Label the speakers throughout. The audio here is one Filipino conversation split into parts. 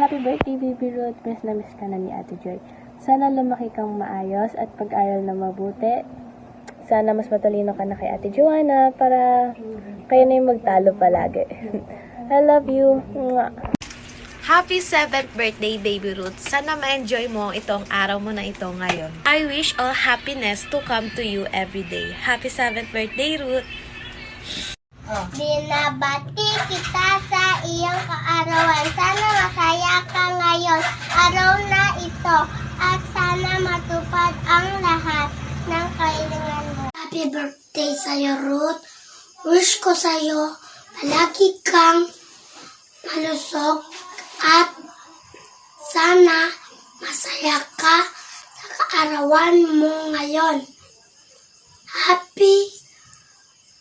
Speaker 1: Happy birthday, Baby Ruth. Miss na miss ka na ni Ate Joy. Sana lumaki kang maayos at pag-aral na mabuti. Sana mas matalino ka na kay Ate Joanna para kayo na yung magtalo palagi. I love you. Mwah.
Speaker 2: Happy 7th birthday, Baby Ruth. Sana ma-enjoy mo itong araw mo na ito ngayon. I wish all happiness to come to you every day. Happy 7th birthday, Ruth.
Speaker 3: Binabati kita sa iyong kaarawan. Sana masaya ka ngayon, araw na ito. At sana matupad ang lahat ng kailangan mo. Happy birthday sa'yo, Ruth. Wish ko sa'yo, palagi kang malusog at sana masaya ka sa kaarawan mo ngayon. Happy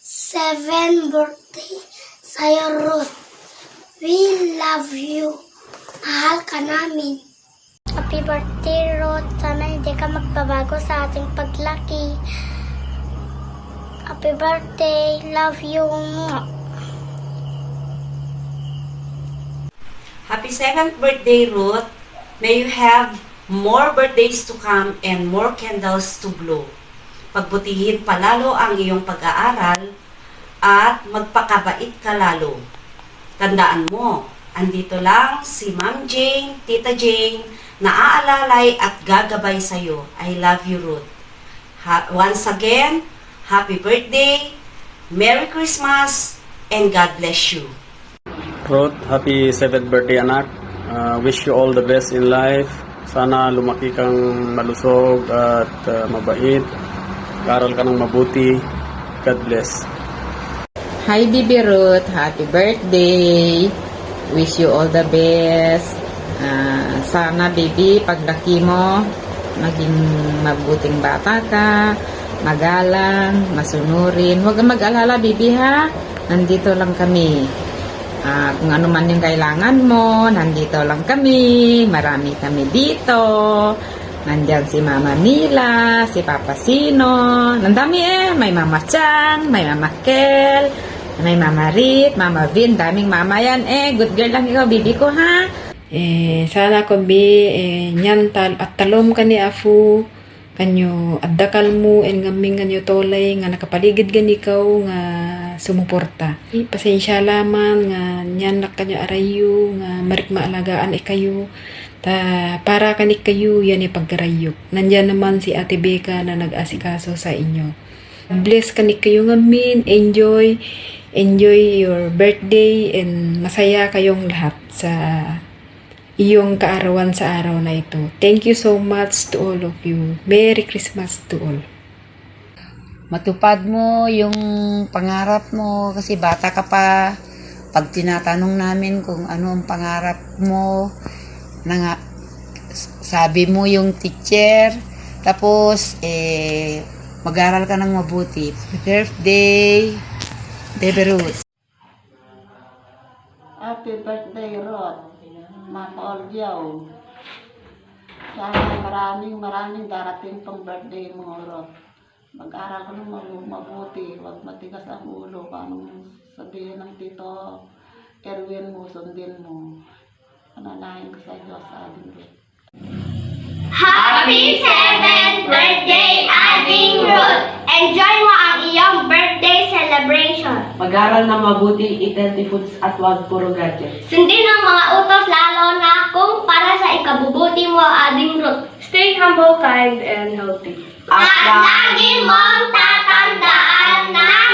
Speaker 3: 7th birthday sa'yo, Ruth. We love you. Mahal ka namin. Happy birthday, Ruth. Sana hindi ka magbabago sa ating paglaki. Happy birthday. Love you.
Speaker 4: Happy 7th birthday, Ruth. May you have more birthdays to come and more candles to blow. Pagbutihin palalo ang iyong pag-aaral at magpakabait ka lalo. Tandaan mo, andito lang si Ma'am Jane, Tita Jane, na aalalay at gagabay sa'yo. I love you, Ruth. Once again, happy birthday, Merry Christmas, and God bless you.
Speaker 5: Ruth, happy 7th birthday, anak. Wish you all the best in life. Sana lumaki kang malusog at mabait. Aral ka ng mabuti. God bless.
Speaker 6: Hi, Baby Ruth. Happy birthday. Wish you all the best. Sana, baby, paglaki mo, maging mabuting bata ka, magalang, masunurin. Huwag kang mag-alala, baby, ha? Nandito lang kami. Kung ano man yung kailangan mo, nandito lang kami. Marami kami dito. Nandyan si Mama Mila, si Papa Sino. Nandami may Mama Chang, may Mama Kel, may Mama Rit, Mama Vin. Daming mama yan good girl lang ikaw, bibi ko, ha?
Speaker 7: Sana ko nyan at talom ka ni Afu kanyo addakal mo ngaming kanyo tolay nga nakapaligid gani ikaw nga sumuporta. Pasensya laman nga nyan nak kanyo arayo nga marik maalagaan kayo ta para kanik kayo yan pagkarayok. Nandyan naman si Ate Becca na nag-asikaso sa inyo. Bless kanik kayo ngamin, enjoy your birthday and masaya kayong lahat sa iyong kaarawan sa araw na ito. Thank you so much to all of you. Merry Christmas to all.
Speaker 8: Matupad mo yung pangarap mo kasi bata ka pa. Pag tinatanong namin kung ano ang pangarap mo, sabi mo yung teacher, tapos Mag-aral ka ng mabuti. Happy birthday, Baby Ruth.
Speaker 9: Happy birthday, Rod. Mapaolyaw. Sana maraming darating pang birthday mo, Rod. Mag-aral ka ng mabuti. Huwag matigas ang ulo. Anong sabihin ng Tito Erwin mo, sundin mo. Pananahin ko sa Diyos, Ading Ruth.
Speaker 3: Happy 7th birthday, Ading Ruth! Enjoy mo ang iyong birthday celebration.
Speaker 10: Mag-aral na mabuti, eat healthy foods at huwag puro gadget.
Speaker 3: Sundin ang mga utos lalo na kung para sa ikabubuti mo, Ading Ruth.
Speaker 1: Stay humble, kind, and healthy.
Speaker 3: At lagi mong tatandaan na